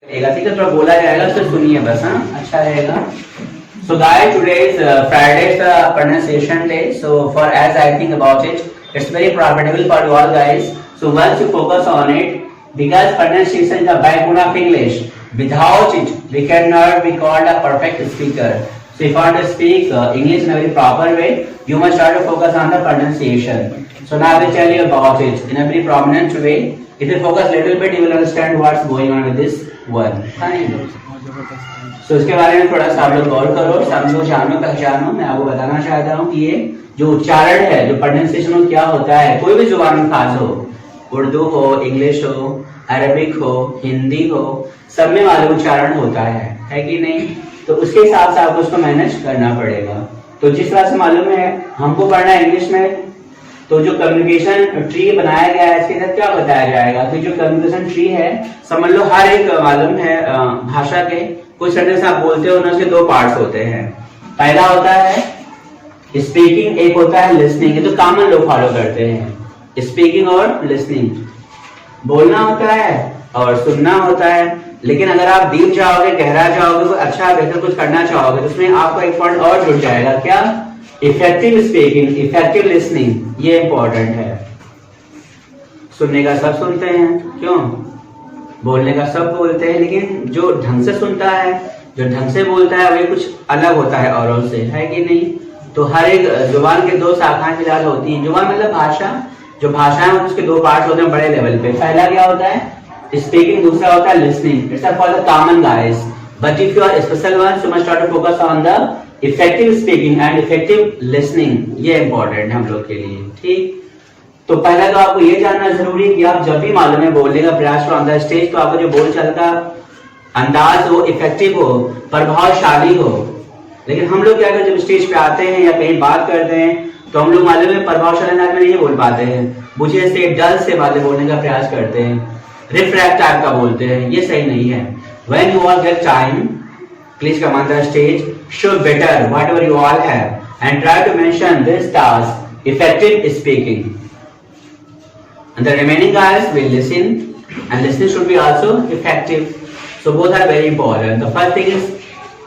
ठीक है, थोड़ा बोला जाएगा तो सुनिए बस। हाँ, अच्छा रहेगा। So guys, today is Friday, is the pronunciation day. So for as I think about it, it's very profitable for you all guys. So once you focus on it, because pronunciation is the backbone of English. Without it, we cannot be called a perfect speaker. So if you want to speak English in a very proper way, you must try to focus on the pronunciation. So now I will tell you about it in a very prominent way. If you focus a little bit, you will understand what's going on with this word. Fine. So इसके बारे में थोड़ा सा आप लोग गौर करो, समझो, जानो, पहचानो। मैं आपको बताना चाहता हूँ कि ये जो उच्चारण है, जो प्रोनाउंसिएशन हो, क्या होता है। कोई भी जुबान में खास हो, उर्दू हो, इंग्लिश हो, अरबिक हो, हिंदी हो, सब में मालूम उच्चारण होता है कि नहीं। तो उसके हिसाब से आपको उसको मैनेज करना पड़ेगा। तो जिस तरह से मालूम है हमको पढ़ना है इंग्लिश में, तो जो कम्युनिकेशन ट्री बनाया गया है इसके अंदर क्या बताया जाएगा कि जो कम्युनिकेशन ट्री है, समझ लो हर एक मालूम है भाषा के कुछ सेंटेंस आप बोलते हो ना, उसके दो पार्ट्स होते हैं। पहला होता है स्पीकिंग, एक होता है लिसनिंग। ये तो कॉमन लोग फॉलो करते हैं। स्पीकिंग और लिसनिंग, बोलना होता है और सुनना होता है। लेकिन अगर आप डीप जाओगे, गहरा जाओगे, तो अच्छा बेहतर कुछ करना चाहोगे तो उसमें आपको एक पॉइंट और जुड़ जाएगा। क्या? Effective speaking, effective listening. ये इंपॉर्टेंट है। सुनने का सब सुनते हैं, क्यों? बोलने का सब बोलते हैं, लेकिन जो ढंग से सुनता है, जो ढंग से बोलता है, वही कुछ अलग होता है औरों से, है कि नहीं। तो हर एक जुबान के दो शाखाएं फिलहाल होती हैं। जुबान मतलब भाषा, जो भाषा है उसके दो पार्ट होते हैं बड़े लेवल पे। पहला क्या होता है? स्पीकिंग, दूसरा होता है listening. It's for the common guys, but if you are special one, you must try to focus on the effective speaking and effective listening. ये इंपॉर्टेंट है हम लोग के लिए, ठीक। तो पहला तो आपको ये जानना जरूरी है कि आप जब भी मालूम है बोलने का प्रयास करो ऑन द स्टेज, तो आपका जो बोलचाल का अंदाज हो, इफेक्टिव हो, प्रभावशाली हो। लेकिन हम लोग क्या करते हैं, जब स्टेज पे आते हैं या कहीं बात करते हैं, तो हम लोग मालूम है प्रभावशाली अंदाज में नहीं बोल पाते हैं। मुझे से डल से बातें बोलने का प्रयास करते हैं, रिफ्रैक्ट टाइप का बोलते हैं। ये सही नहीं है। When you all get time, please come on the stage, show better whatever you all have and try to mention this task, effective speaking. And the remaining guys will listen, and listening should be also effective. So both are very important. The first thing is,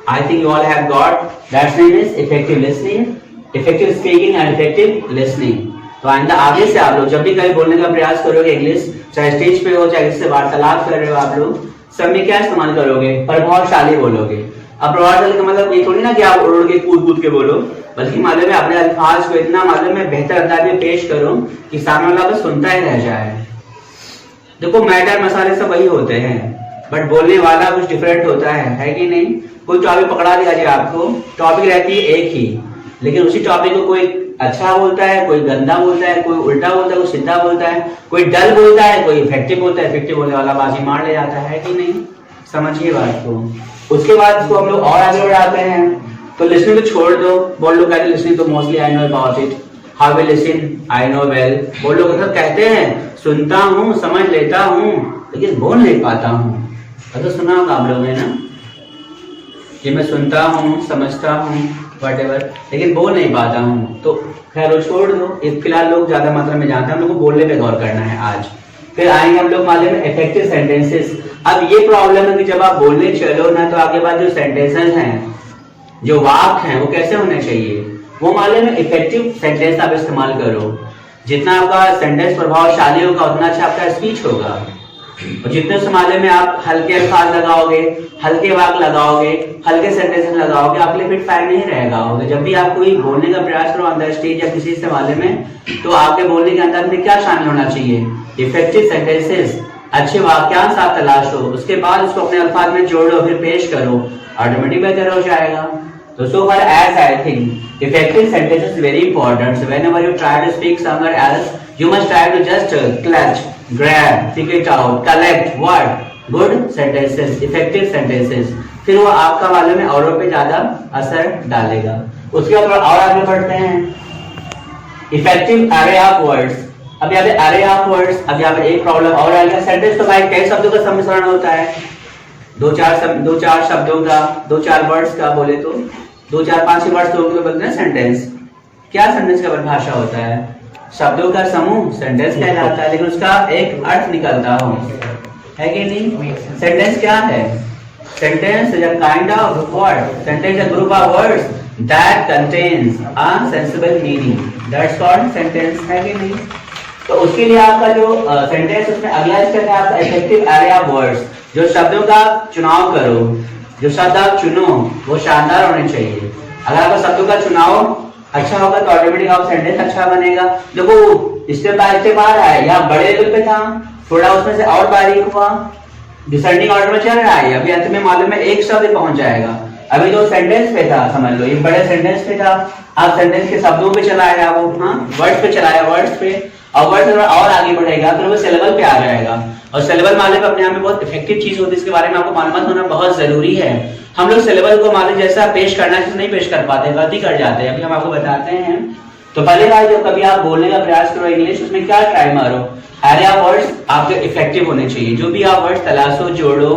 I think you all have got, that name is effective listening, effective speaking and effective listening. तो आइंदा आगे से आप लोग जब भी कहीं बोलने का प्रयास करोगे इंग्लिश, चाहे स्टेज पे हो, चाहे किससे वार्तालाप कर रहे हो, आप लोग सब में क्या इस्तेमाल करोगे? प्रभावशाली बोलोगे। अब प्रभावशाली का मतलब ये थोड़ी ना कि आप उड़ के कूद कूद के बोलो, बल्कि मालूम है अपने अल्फाज को इतना मालूम है बेहतर अंदाज में पेश करो कि सामने वाला बस सुनता ही रह जाए। देखो मैटर मसाले सब वही होते हैं, बट बोलने वाला कुछ डिफरेंट होता है कि नहीं। कोई टॉपिक पकड़ा दिया जाए आपको, टॉपिक रहती है एक ही, लेकिन उसी टॉपिक को कोई अच्छा बोलता है, कोई गंदा बोलता है, कोई उल्टा बोलता है, कोई सीधा बोलता है, कोई डल बोलता है, कोई इफेक्टिव बोलता है। इफेक्टिव बोलने वाला बाजी मार ले जाता है कि नहीं। समझिए बात को। उसके बाद इसको हम लोग और आगे बढ़ाते हैं। तो लिसनिंग तो छोड़ दो, बोल लो कहते लिसनिंग तो mostly I know about it, how we listen I know well. बोल लो कहते हैं सुनता हूँ, समझ लेता हूँ, लेकिन बोल नहीं पाता हूँ। तो सुना होगा आप लोगों ने ना कि मैं सुनता हूँ, समझता हूँ, व्हाटएवर, लेकिन बोल नहीं पाता हूँ। तो खैर वो छोड़ दो, फिलहाल लोग ज्यादा मात्रा में जानते हैं। हम लोग को बोलने पे गौर करना है आज। फिर आएंगे हम लोग मालूम है इफेक्टिव सेंटेंसेस। अब ये प्रॉब्लम है कि जब आप बोलने चलो ना, तो आपके पास जो सेंटेंसेस हैं, जो वाक्य हैं, वो कैसे होने चाहिए? वो मालूम है इफेक्टिव सेंटेंस आप इस्तेमाल करो। जितना आपका सेंटेंस प्रभावशाली होगा उतना अच्छा आपका स्पीच होगा। और जितने से मालूम है आप हल्के अल्फाज लगाओगे, हल्के वाक्य लगाओगे, हल्के सेंटेंसेस लगाओगे, आपके लिए फिट फायर नहीं रहेगा। जब भी आप कोई बोलने का प्रयास करो ऑन द स्टेज या किसी से मालूम है, तो आपके बोलने के अंदर में क्या शामिल होना चाहिए? इफेक्टिव सेंटेंसेस, अच्छे वाक्यांश आप तलाशो, उसके बाद उसको अपने अल्फाज में जोड़ो, फिर पेश करो, ऑटोमेटिक बेहतर हो जाएगा। तो so far as I think, effective sentence is very important. So whenever you try to speak somewhere else, you must try to just clutch, grab, figure it out, collect what? Good sentences, effective sentences. फिर वो आपका मालूम है औरों पे ज्यादा असर डालेगा। उसके बाद और आगे बढ़ते हैं। Effective array of words. अब यहाँ पे array of words, अब यहाँ पे एक प्रॉब्लम और आएगा। सेंटेंस तो भाई कई शब्दों का सम्मिश्रण होता है, दो चार शब्दों का, दो चार वर्ड्स का, बोले तो दो चार पांच वर्ड्स तो बोलते हैं सेंटेंस। क्या सेंटेंस का परिभाषा होता है? शब्दों का समूह सेंटेंस कहलाता है, लेकिन उसका एक अर्थ निकलता हो। है कि नहीं? सेंटेंस क्या है? Sentence is a kind of word, sentence a group of words that contains a sensible meaning, that's called sentence, है कि नहीं? तो उसके लिए आपका जो सेंटेंस उसमें अगला स्टेप है आपका इफेक्टिव एरिया ऑफ वर्ड्स, जो शब्दों का चुनाव करो, जो शब्द आप चुनो वो शानदार होने चाहिए। अगर आपका शब्दों का चुनाव अच्छा होगा तो ऑटोमेटिक आप सेंटेंस अच्छा बनेगा। देखो स्टेप बाय स्टेप आ रहा है, यहाँ बड़े लेवल पे था, थोड़ा उसमें से और बारीक हुआ, डिसेंडिंग ऑर्डर में चल रहा है, अभी अंत में मालूम है एक शब्द पहुंच जाएगा। अभी जो सेंटेंस पे था समझ लो, ये बड़े सेंटेंस पे था, आप सेंटेंस के शब्दों पे चलाया वो, हाँ वर्ड्स पे चलाया, वर्ड्स पे, और वर्ड्स और आगे बढ़ेगा तो वो सिलेबल पे आ जाएगा। और सिलेबल मालूम अपने आप में बहुत इफेक्टिव चीज होती है, इसके बारे में आपको मालूमात होना बहुत जरूरी है। हम लोग सिलेबल को मालूम जैसा पेश करना है नहीं पेश कर पाते, गलती कर जाते हैं, अभी हम आपको बताते हैं। तो पहले बार जब कभी आप बोलने का प्रयास करो इंग्लिश, उसमें क्या ट्राई मारो, एरिया वर्ड्स आपके इफेक्टिव होने चाहिए। जो भी आप वर्ड्स तलाशो, जोड़ो,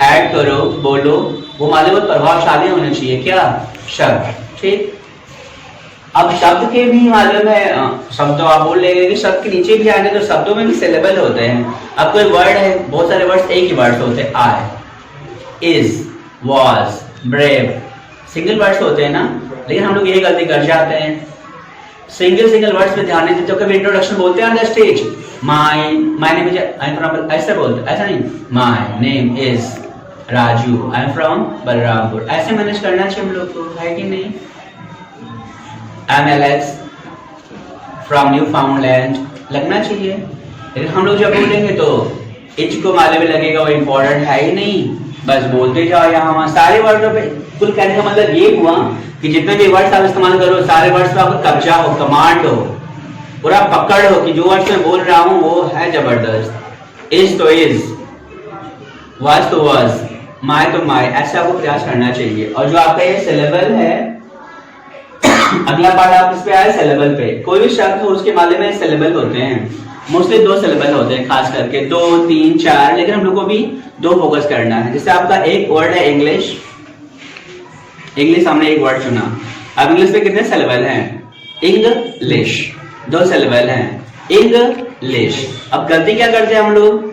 ऐड करो, बोलो, वो मालूम प्रभावशाली होने चाहिए। क्या शब्द, ठीक। अब शब्द के भी मालूम है, शब्द तो आप बोल लेंगे कि शब्द के नीचे भी आने तो शब्दों में भी सिलेबल होते हैं। अब कोई वर्ड है, बहुत सारे वर्ड्स एक ही वर्ड्स होते हैं, I, is, was, brave, single words होते हैं ना, लेकिन हम लोग यही गलती कर जाते हैं, सिंगल वर्ड्स पे ध्यान नहीं देते। कभी इंट्रोडक्शन बोलते हैं on the stage, my name is, I am from, ऐसे बोलते, ऐसा नहीं, my name is Raju, I am from Balrampur, ऐसे मैनेज करना चाहिए हम लोग को, है कि नहीं? I am Alex from Newfoundland लगना चाहिए। लेकिन हम लोग जब बोलेंगे तो इच को माले में लगेगा, वो इम्पोर्टेंट है ही नहीं, बस बोलते जाओ यहाँ वहाँ सारे वर्डों पे। कुल कहने का मतलब ये हुआ कि जितने भी वर्ड्स आप इस्तेमाल करो, सारे वर्ड्स पे आपको कब्जा हो, कमांड हो, पूरा पकड़ हो कि जो वर्ड्स मैं बोल रहा हूँ वो है जबरदस्त। इज तो इज, वाज तो वाज, माय तो माय, ऐसे आपको प्रयास करना चाहिए। और जो आपका ये सिलेबल है, अगला पार्ट आप इस पे आए सिलेबल पे। कोई भी शब्द हो उसके माले में सिलेबल होते हैं, मोस्टली 2 सिलेबल होते हैं, खास करके 2, 3, 4, लेकिन हम लोग को भी 2 फोकस करना है। जैसे आपका एक वर्ड है इंग्लिश, इंग्लिश हमने एक वर्ड चुना, अब इंग्लिश पे कितने सिलेबल हैं? इंग्लिश, 2 सिलेबल हैं, इंग्लिश। अब गलती क्या करते हैं हम लोग,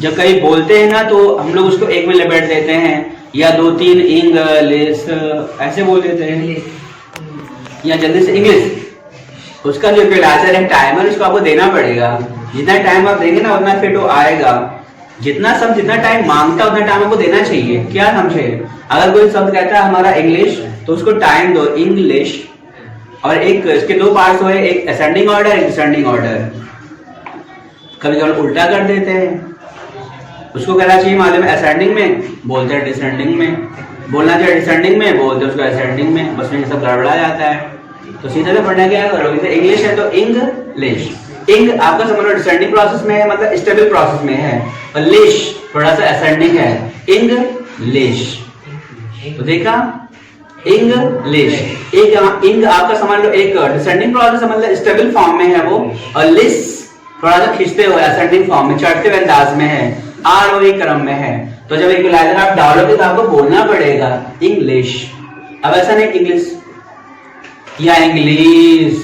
जब कहीं बोलते हैं ना तो हम लोग उसको एक में लपेट देते हैं, या 2, 3 इंग्लिश ऐसे बोल देते हैं, या जल्दी से इंग्लिश। उसका जो इक्वलाइजर है, टाइमर, उसको आपको देना पड़ेगा। जितना टाइम आप देंगे ना उतना फिट वो आएगा। जितना शब्द जितना टाइम मांगता है उतना टाइम आपको देना चाहिए। क्या समझे? अगर कोई शब्द कहता है हमारा इंग्लिश, तो उसको टाइम दो, इंग्लिश। और एक इसके 2 पार्ट्स हुए, एक असेंडिंग ऑर्डर, एक डिसेंडिंग ऑर्डर। कभी कभी उल्टा कर देते हैं, उसको कहना चाहिए मालूम है असेंडिंग में, बोलते हैं डिसेंडिंग में, बोलना चाहिए डिसेंडिंग में, बोलते हैं उसको असेंडिंग में, बस में सब गड़बड़ा जाता है। तो सीधे से पढ़ना क्या करोगे, जैसे इंग्लिश है तो इंग्लिश, इंग आपका समझ लो डिसेंडिंग प्रोसेस में है, मतलब स्टेबल प्रोसेस में है, और लिश थोड़ा सा असेंडिंग है, इंग्लिश। तो देखा, इंग्लिश, एक इंग आपका समझ लो एक डिसेंडिंग प्रोसेस मतलब स्टेबल फॉर्म में है वो, और लिश थोड़ा सा खींचते हुए असेंडिंग फॉर्म में, चढ़ते हुए अंदाज में है, आरोही क्रम में है। तो जब इक्वलाइजर आप डालोगे तो आपको बोलना पड़ेगा इंग्लिश। अब ऐसा नहीं इंग्लिश या इंग्लिश,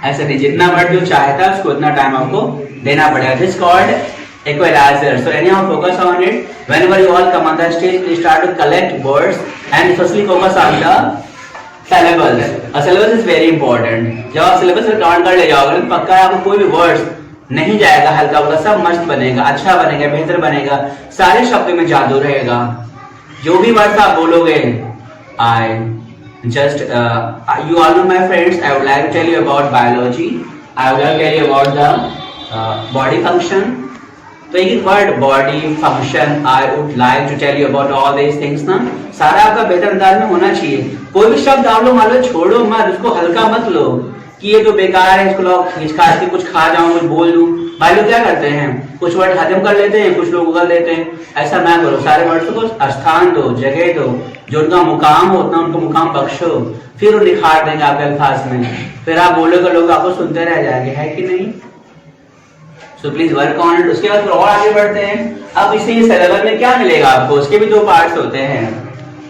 ऐसा नहीं, जितना वर्ड जो चाहता है उसको उतना टाइम आपको देना पड़ेगा। This called equaliser. So anyhow focus on it, whenever you all come on the stage please start to collect words and specially focus on the syllabus. Syllabus is very important. जब आप syllabus को count कर ले जाओगे तो पक्का आपको कोई भी वर्ड्स नहीं जाएगा हल्का फुल्का, सब मस्त बनेगा, अच्छा बनेगा, बेहतर बनेगा, सारे शब्दों में जादू रहेगा। जो भी वर्ड्स आप बोलोगे, आई just you all know my friends, I would like to tell you about biology, I would like to tell you about the body function. तो एक word body function, I would like to tell you about all this things ना, सारा आपका बेहतर अंदाज में होना चाहिए। कोई भी शब्द आप लोग मान लो छोड़ो मत, उसको हल्का मत लो कि ये तो बेकार है, इसको लोग खींच खा के कुछ खा जाऊं, कुछ बोल दूं। भाई लोग क्या करते हैं, कुछ वर्ड हजम कर लेते हैं, कुछ लोग उगल देते हैं। ऐसा ना करो, सारे वर्ड्स को स्थान दो, जगह दो, जो उनका मुकाम हो उतना उनको मुकाम बख्शो, फिर वो निखार देंगे आपके अल्फाज में, फिर आप बोलोगे लोग आपको सुनते रह जाएंगे, है कि नहीं? So please work on it. उसके बाद और आगे बढ़ते हैं। अब इसी सिलेबस में क्या मिलेगा आपको, उसके भी 2 पार्ट्स होते हैं,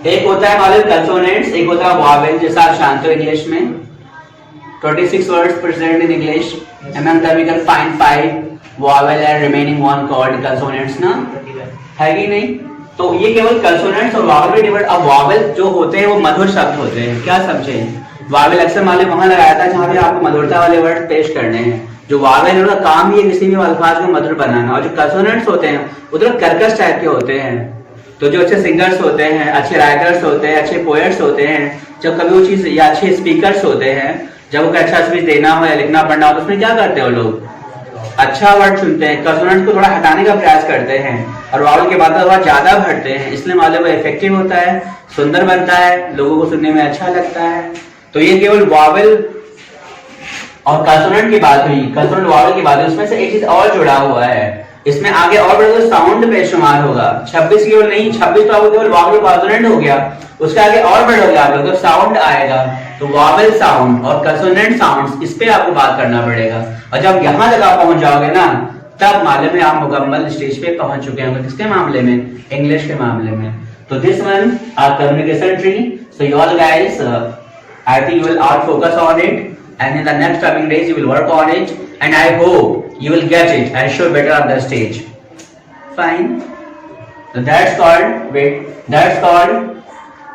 एक होता है मालूम कंसोनेंट्स, एक होता है वॉवेल, जैसा आप जानते हो इंग्लिश में 26 words present in English. Among them we can find 5 vowel and remaining one called consonants ना, है कि नहीं? तो ये केवल consonants और vowel में डिवाइड। अब vowel जो होते हैं वो मधुर शब्द होते हैं, क्या समझे? vowel अक्सर मान लो वहां लगाया था जहां पे आपको मधुरता वाले वर्ड पेश करने हैं। जो vowel है उनका काम ही है किसी भी अल्फाज को मधुर बनाना, और जो consonants होते हैं वो थोड़ा कर्कश टाइप के होते हैं। तो जो अच्छे सिंगर्स होते हैं, अच्छे राइटर्स होते हैं, अच्छे पोएट्स होते हैं, जब कभी वो चीज, या अच्छे स्पीकर्स होते हैं, जब उनको अच्छा स्पीच देना हो या लिखना पढ़ना हो तो उसमें क्या करते हो लोग? अच्छा वर्ड चुनते हैं, कंसोनेंट को थोड़ा हटाने का प्रयास करते हैं और वावल के बाद थोड़ा ज्यादा भरते हैं, इसलिए वाले वो इफेक्टिव होता है, सुंदर बनता है, लोगों को सुनने में अच्छा लगता है। तो ये केवल वावल और कंसोनेंट की बात हुई, कंसोनेंट वावल की बात हुई। उसमें से एक चीज और जुड़ा हुआ है, इसमें आगे और बड़ा तो साउंड बेशुमार होगा। 26 केवल नहीं, 26 तो आपको केवल वावल कंसोनेंट हो गया, उसके आगे और बढ़ हो गया आप लोग तो साउंड आएगा। तो वावल साउंड और कंसोनेंट साउंड्स, इस पे आपको बात करना पड़ेगा। और जब यहां तक आप पहुंच जाओगे ना, तब मालूम है आप मुकम्मल स्टेज पे पहुंच चुके होंगे। किसके मामले में? इंग्लिश के मामले में। तो this one are communication tree. So you all guys, I think you will all focus on it and in the next coming days you will work on it and I hope you will get it and show better on the stage. Fine. So that's called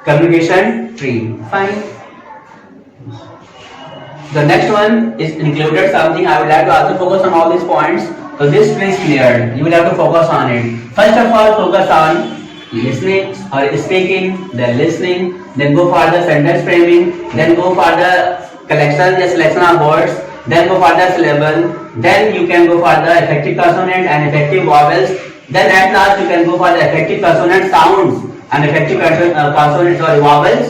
communication tree. Fine. The next one is included something I would like to also focus on all these points. So this tree is clear. You will have to focus on it. First of all, focus on listening or speaking, then listening, then go for the sentence framing, then go for the collection, the selection of words, then go for the syllable, then you can go for the effective consonant and effective vowels, then at last you can go for the effective consonant sounds and effective consonant or vowels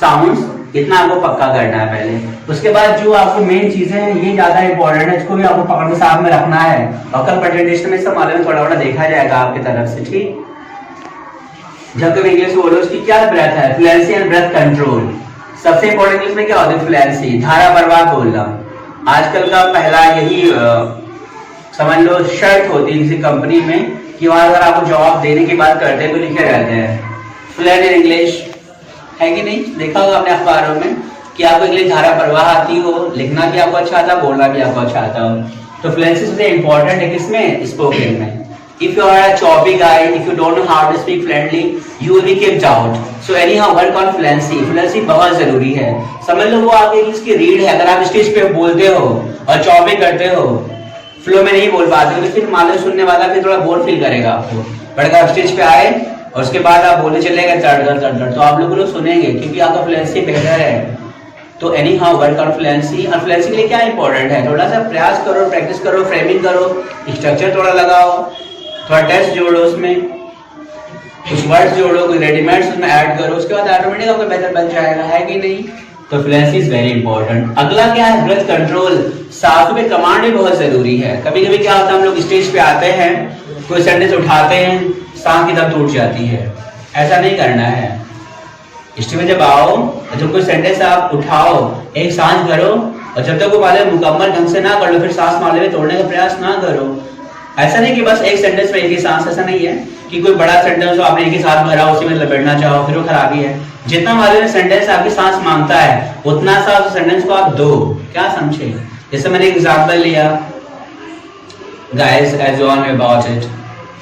sounds। इतना आपको पक्का करना है पहले। उसके बाद जो आपको मेन चीजें हैं ये ज्यादा इंपॉर्टेंट है, इसको भी आपको पकड़ के साथ में रखना है और कल प्रेजेंटेशन में सब मालूम थोड़ा थोड़ा देखा जाएगा आपकी तरफ से, ठीक। जब कभी इंग्लिश बोलो उसकी क्या ब्रेथ है, फ्लुएंसी एंड ब्रेथ कंट्रोल। सबसे इंपॉर्टेंट इंग्लिश में क्या होता है? फ्लुएंसी, धारा प्रवाह बोलना। आजकल का पहला यही समझ लो शर्त होती है किसी कंपनी में कि वहां अगर आपको जवाब देने की बात करते हैं तो लिखे रहते हैं फ्लुएंट इन इंग्लिश, है कि नहीं? देखा होगा आपने अखबारों में कि आपको इंग्लिश धारा प्रवाह आती हो, लिखना भी आपको अच्छा आता, बोलना भी आपको अच्छा आता हो। तो फ्लुएंसी सबसे इंपॉर्टेंट है किसमें? स्पोकन में। If you are a choppy guy, if you don't know how to speak fluently, you will be kept out. So anyhow, work on fluency. Fluency बहुत जरूरी है। समझ लो वो आपके इसकी रीड है। अगर आप स्टेज पे बोलते हो और चॉपिंग करते हो, फ्लो में नहीं बोल पाते हो, तो फिर मान लो सुनने वाला फिर थोड़ा बोर फील करेगा आपको। बट अगर आप स्टेज पे आए और उसके बाद आप बोलने चले गए तड़ तो आप लोग सुनेंगे क्योंकि आपका फ्लुएंसी बेहतर है। तो any how work on fluency. और फ्लुएंसी के लिए क्या इंपॉर्टेंट है? थोड़ा सा प्रयास करो, प्रैक्टिस करो, फ्रेमिंग करो, स्ट्रक्चर थोड़ा लगाओ, थोड़ा टेस्ट जोड़ो, उसमें कुछ वर्ड्स जोड़ो, कोई रेडीमेड्स उसमें ऐड करो, उसके बाद ऑटोमेटिक आपका बेहतर बन जाएगा, है कि नहीं? तो फ्लुएंसी इज वेरी इंपॉर्टेंट। अगला क्या है? Breath control. सांसों पे कमांड भी बहुत जरूरी है। कभी कभी क्या होता है, हम लोग स्टेज पे आते हैं, कोई सेंटेंस उठाते हैं, सांस की तरफ टूट जाती है। ऐसा नहीं करना है। स्टेज में जब आओ, जब कोई सेंटेंस आप उठाओ, एक सांस करो और जब तक वो वाले मुकम्मल ढंग से ना कर लो फिर सांस माले में तोड़ने का प्रयास ना करो। ऐसा नहीं कि बस एक सेंटेंस में एक ही सांस, ऐसा नहीं है कि कोई बड़ा सेंटेंस हो आपने एक ही सांस भरा उसी में लपेटना चाहो, फिर वो खराबी है। जितना वाले सेंटेंस आपकी सांस मांगता है उतना सा सेंटेंस को आप दो, क्या समझे? जैसे मैंने एग्जांपल लिया, guys, as you all know about it,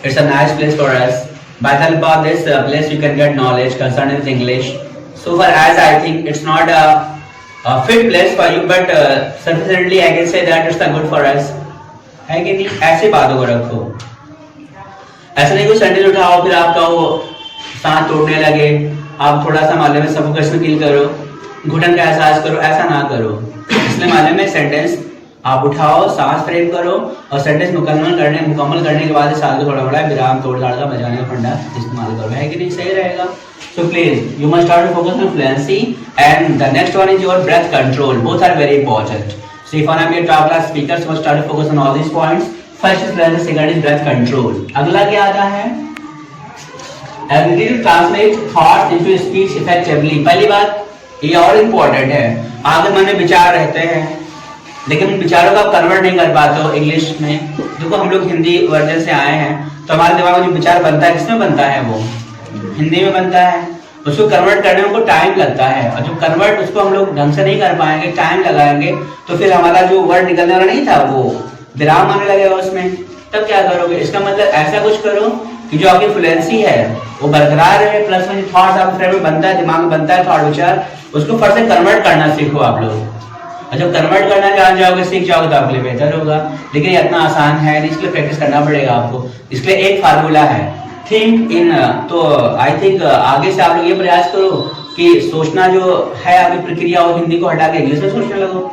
it's a nice place for us. By the help of this place you can get knowledge concerning English. So far as I think it's not a fit place for you, but sufficiently I can say that it's a good for us, है कि नहीं? ऐसे बातों को रखो। ऐसा नहीं कोई सेंटेंस उठाओ फिर आपका वो सांस तोड़ने लगे, आप थोड़ा सा माले में सफोकेशन फील करो, घुटन का एहसास करो, ऐसा ना करो। इसलिए माले में सेंटेंस आप उठाओ, सांस फ्रेम करो और सेंटेंस मुकम्मल करने के बाद साल को थोड़ा थोड़ा विराम तोड़ दाड़ का बजाने का फंडा इस्तेमाल करो, है कि नहीं? सही रहेगा। So please, you must start to focus on fluency, and the next one is your breath control. Both are very important. So if I am a top class speaker, so must start to focus on all these points. First is fluency, second is breath control. अगला क्या आता है? Ability to translate thoughts into speech effectively. पहली बात ये और important है। आगे मन में विचार रहते हैं लेकिन उन विचारों को आप कन्वर्ट नहीं कर पाते हो इंग्लिश में। देखो हम लोग हिंदी वर्जन से आए हैं तो हमारे दिमाग में जो विचार बनता है किसमें बनता है? वो हिंदी में बनता है। उसको कन्वर्ट करने में हमको टाइम लगता है और जब कन्वर्ट उसको हम लोग ढंग से नहीं कर पाएंगे, टाइम लगाएंगे, तो फिर हमारा जो वर्ड निकलने वाला नहीं था वो विराम आने लगेगा उसमें, तब क्या करोगे? इसका मतलब ऐसा कुछ करो कि जो आपकी फ्लुएंसी है वो बरकरार रहे, प्लस में थॉट्स आपके फ्रेम में बनता है, दिमाग में बनता है थॉट विचार, उसको फट से कन्वर्ट करना सीखो आप लोग। और जब कन्वर्ट करना जान जाओगे, सीख जाओगे तो आपके लिए बेहतर होगा। लेकिन ये इतना आसान है नहीं, इसके लिए प्रैक्टिस करना पड़ेगा आपको। इसके लिए एक फार्मूला है, थिंक इन। तो आई थिंक आगे से आप लोग ये प्रयास करो कि सोचना जो है आपकी प्रक्रिया और हिंदी को हटा के इंग्लिश में सोचने लगो।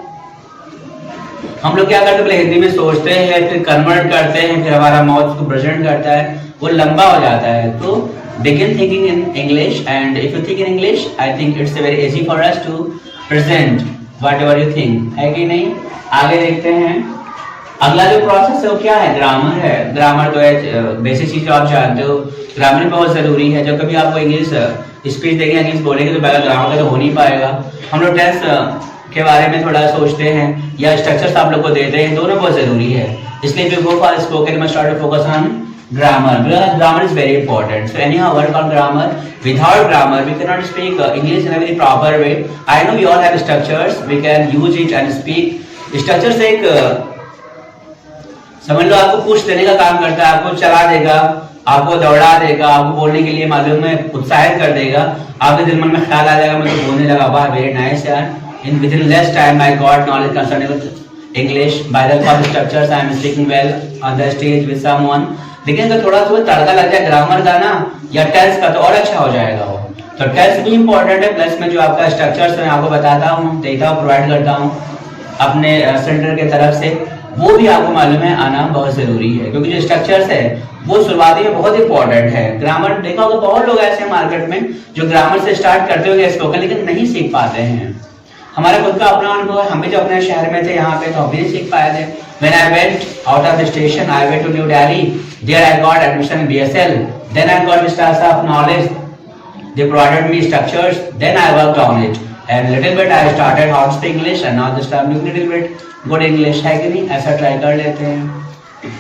हम लोग क्या करते हैं, पहले हिंदी में सोचते हैं, फिर कन्वर्ट करते हैं, फिर हमारा माउथ उसको प्रेजेंट करता है, वो लंबा हो जाता है। तो begin thinking in English, and if you think in English, I think it's very easy for us to present whatever you think, है कि नहीं? आगे देखते हैं। अगला जो प्रोसेस है वो क्या है? ग्रामर है। ग्रामर तो है बेसिक चीज आप जानते हो, ग्रामर बहुत जरूरी है। जब कभी आपको इंग्लिश स्पीच देंगे, इंग्लिश बोलेंगे तो पहला ग्रामर का तो हो नहीं पाएगा। हम लोग टेस्ट के बारे में थोड़ा सोचते हैं या स्ट्रक्चर्स आप लोग को देते हैं, दोनों बहुत जरूरी है। इसलिए if you go for spoken, you must start to focus on grammar, because grammar is very important. So anyhow, work on grammar. Without grammar, we cannot speak English in a very proper way. I know we all have structures, we can use it and speak. Structures एक समझ लो आपको push देने का काम करता है, आपको चला देगा, आपको दौड़ा देगा, आपको बोलने के लिए मालूम है उत्साहित कर देगा। आपके दिल मन में ख्याल आ जाएगा, मैं तो बोलने लगा, वाह वेरी नाइस यार, in within less time I got knowledge concerning with English by the help of structures. I am speaking well on the stage with someone. लेकिन अगर थोड़ा सा तड़का लग जाए ग्रामर का ना या टेंस का तो और अच्छा हो जाएगा वो। तो टेंस भी इंपॉर्टेंट है, प्लस में जो आपका स्ट्रक्चर्स मैं आपको बताता हूँ, देता हूँ, प्रोवाइड करता हूँ अपने सेंटर के तरफ से, वो भी आपको मालूम है आना बहुत जरूरी है। क्योंकि जो स्ट्रक्चर्स है वो शुरुआती में बहुत इंपॉर्टेंट है। ग्रामर देखा होगा, बहुत लोग ऐसे हैं मार्केट में जो ग्रामर से स्टार्ट करते हुए स्पोकन लेकिन नहीं सीख पाते हैं। हमारा खुद का अपना अनुभव है, हम भी जब अपने शहर में थे यहाँ पे तो हम भी नहीं सीख पाए थे। When I went out of the station, I went to New Delhi. There I got admission in BSL. Then I got stars of knowledge. They provided me structures. Then I worked on it. And little bit I started how to speak English, and now this time doing little bit good English, है कि नहीं? ऐसा try कर लेते हैं।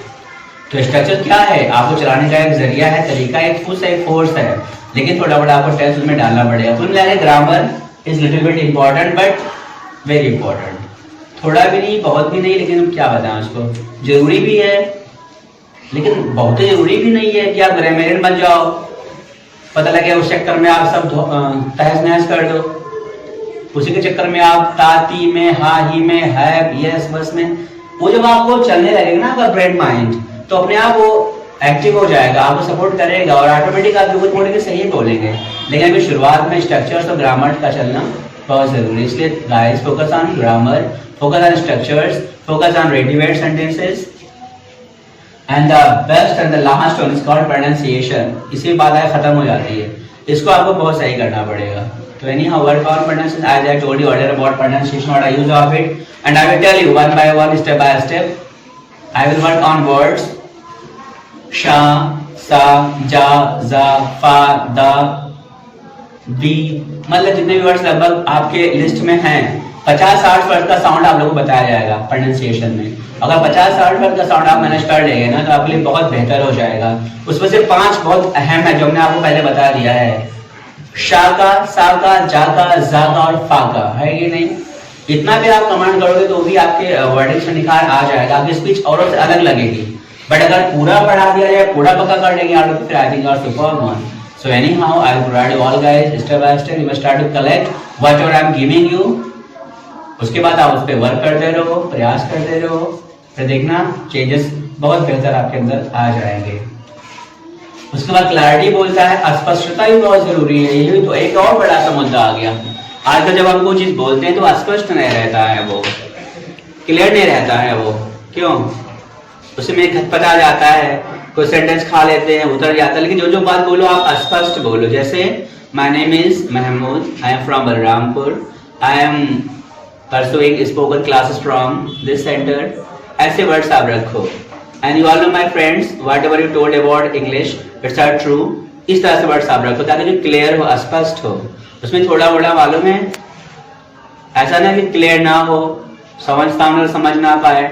तो structure क्या है? आपको चलाने का एक जरिया है, तरीका, एक फुस है, एक फोर्स है, लेकिन थोड़ा बड़ा आपको टेस्ट उसमें डालना पड़ेगा। कुल मिलाकर grammar is little bit important but very important. थोड़ा भी नहीं, बहुत भी नहीं, लेकिन हम क्या बताएं उसको, जरूरी भी है लेकिन बहुत जरूरी भी नहीं है कि आप ग्रामरियन बन जाओ। पता लगे उस चक्कर में आप सब तहस नहस कर दो, उसी के चक्कर में आप ताती में, हा ही में, है, यस, बस में, वो जब आपको चलने लगेगा ना आपका ब्रेन माइंड, तो अपने आप वो एक्टिव हो जाएगा, आपको सपोर्ट करेगा और ऑटोमेटिक आप जो बोलेंगे सही बोलेंगे। लेकिन अभी शुरुआत में स्ट्रक्चर्स और ग्रामर का चलना बहुत जरूरी है। इसलिए guys focus on grammar, focus on structures, focus on readymade sentences, and the best and the last one is called pronunciation. इसी बात आगे खत्म हो जाती है, इसको आपको बहुत सही करना पड़ेगा। तो anyhow work on pronunciation, as I told you earlier about pronunciation, what I use of it, and I will tell you one by one, step by step. I will work on words sha, sa, ja, za, fa, da, vi, मतलब जितने भी words लगभग आपके list में हैं, 50-60 word का sound आप लोगों को बताया जाएगा प्रोनाउंसिएशन में। अगर 50-60 वर्ड का साउंड आप मैनेज कर लेंगे ना तो आपके लिए बहुत बेहतर हो जाएगा। उसमें से 5 बहुत अहम है जो हमने आपको पहले बता दिया है, शा का, सा का, जा का, जा का और फा का, है कि नहीं? इतना भी आप कमांड करोगे तो भी आपके वर्डिंग से निखार आ जाएगा, आपकी स्पीच और से अलग लगेगी। बट अगर पूरा पढ़ा दिया जाए, पूरा पक्का कर लेंगे आप लोग, फिर I think you are super one. So anyhow I will provide you all guys step by step, you must start to collect whatever I am giving you. उसके बाद आप उस पर वर्क करते रहो, प्रयास करते रहो, फिर देखना चेंजेस बहुत बेहतर आपके अंदर आ जाएंगे। उसके बाद क्लैरिटी बोलता है, अस्पष्टता भी बहुत जरूरी है। ये भी तो एक और बड़ा सा मुद्दा आ गया। आजकल जब हम कोई चीज बोलते हैं तो अस्पष्ट नहीं रहता है, वो क्लियर नहीं रहता है। वो क्यों? उसमें खटपट आ जाता है, कोई सेंटेंस खा लेते हैं, उतर जाता है। लेकिन जो जो बात बोलो आप अस्पष्ट बोलो। जैसे my name is Mahmood, I am from Balrampur, I am pursuing spoken classes from this centre, ऐसे वर्ड्स आप रखो। And you all know my friends, whatever you told about English, it's all true. इस तरह से वर्ड्स आप रखो ताकि जो क्लियर हो, स्पष्ट हो। उसमें थोड़ा बड़ा मालूम है, ऐसा नहीं कि क्लियर ना हो, समझ ना पाए,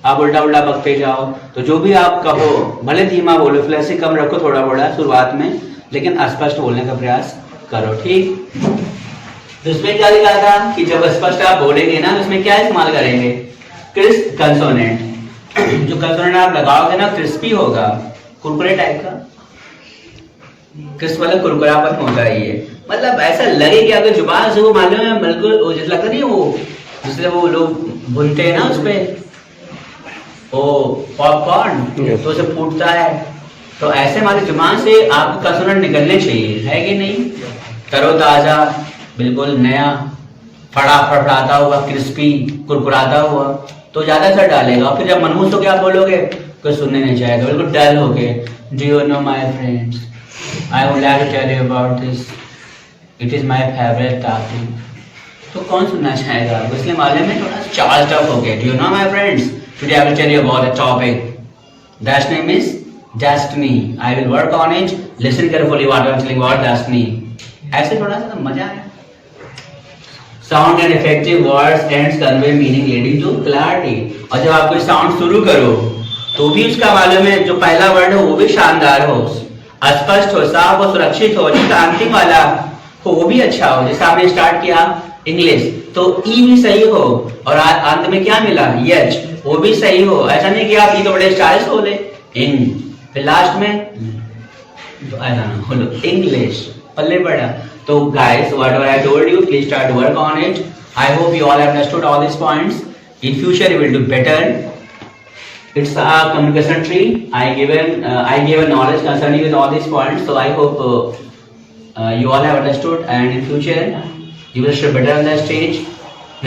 आप उल्टा उल्टा बकते जाओ। तो जो भी आप कहो, भले धीमा बोलो, फ्लैसी कम रखो थोड़ा बड़ा शुरुआत में, लेकिन स्पष्ट बोलने का प्रयास करो, ठीक? तो उसमें क्या लिखा था कि जब स्पष्ट आप बोलेंगे ना, उसमें क्या इस्तेमाल करेंगे? Crisp consonant. जो कंसोनेंट आप लगाओगे ना क्रिस्पी होगा, कुरकुरे टाइप का, क्रिस्प वाला कुरकुरापन होगा ये, मतलब ऐसा लगे कि अगर जुबान से वो मालूम है बिल्कुल वो जैसे लगता नहीं वो जिससे वो लोग भुनते हैं ना उस पे वो पॉपकॉर्न तो उसे फूटता है, तो ऐसे हमारी जुबान से आपको कंसोनेंट निकलने चाहिए, है कि नहीं, तरोताजा बिल्कुल नया फड़ाता हुआ क्रिस्पी कुरकुराता हुआ, तो ज्यादा असर डालेगा। फिर जब मनहूस हो के आप बोलोगे कोई सुनने नहीं चाहेगा, बिल्कुल डल हो के, do you know my friends I would like to tell you about this, it is my favourite topic, तो कौन सुनना चाहेगा, इसलिए मालूम है थोड़ा चार्ज अप हो गया, do you know my friends today I will tell you about a topic that's name is destiny, I will work on it, listen carefully what I am telling about destiny, ऐसे थोड़ा सा मजा आया। Sound and effective words ends convey meaning leading to clarity, और जब आप कोई sound शुरू करो तो भी उसका मालूम है जो पहला वर्ड हो वो भी शानदार हो, स्पष्ट हो, साफ हो, सुरक्षित हो, जिसका अंतिम वाला हो वो भी अच्छा हो, जैसे आपने स्टार्ट किया इंग्लिश तो ई भी सही हो और अंत में क्या मिला एच, वो भी सही हो, ऐसा नहीं कि आप ई तो बड़े स्टाइलिश हो ले इन, फिर लास्ट में ऐसा ना हो लो इंग्लिश पल्ले पड़ा। So guys, whatever I told you, please try to work on it. I hope you all have understood all these points. In future, you will do better. It's a communication tree. I gave a knowledge concerning with all these points. So I hope you all have understood. And in future, you will show better on the stage.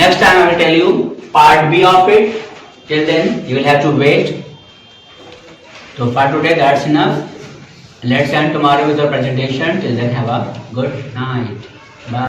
Next time I will tell you part B of it. Till then, you will have to wait. So for today, that's enough. Let's end tomorrow with the presentation. Till then, have a good night. Bye.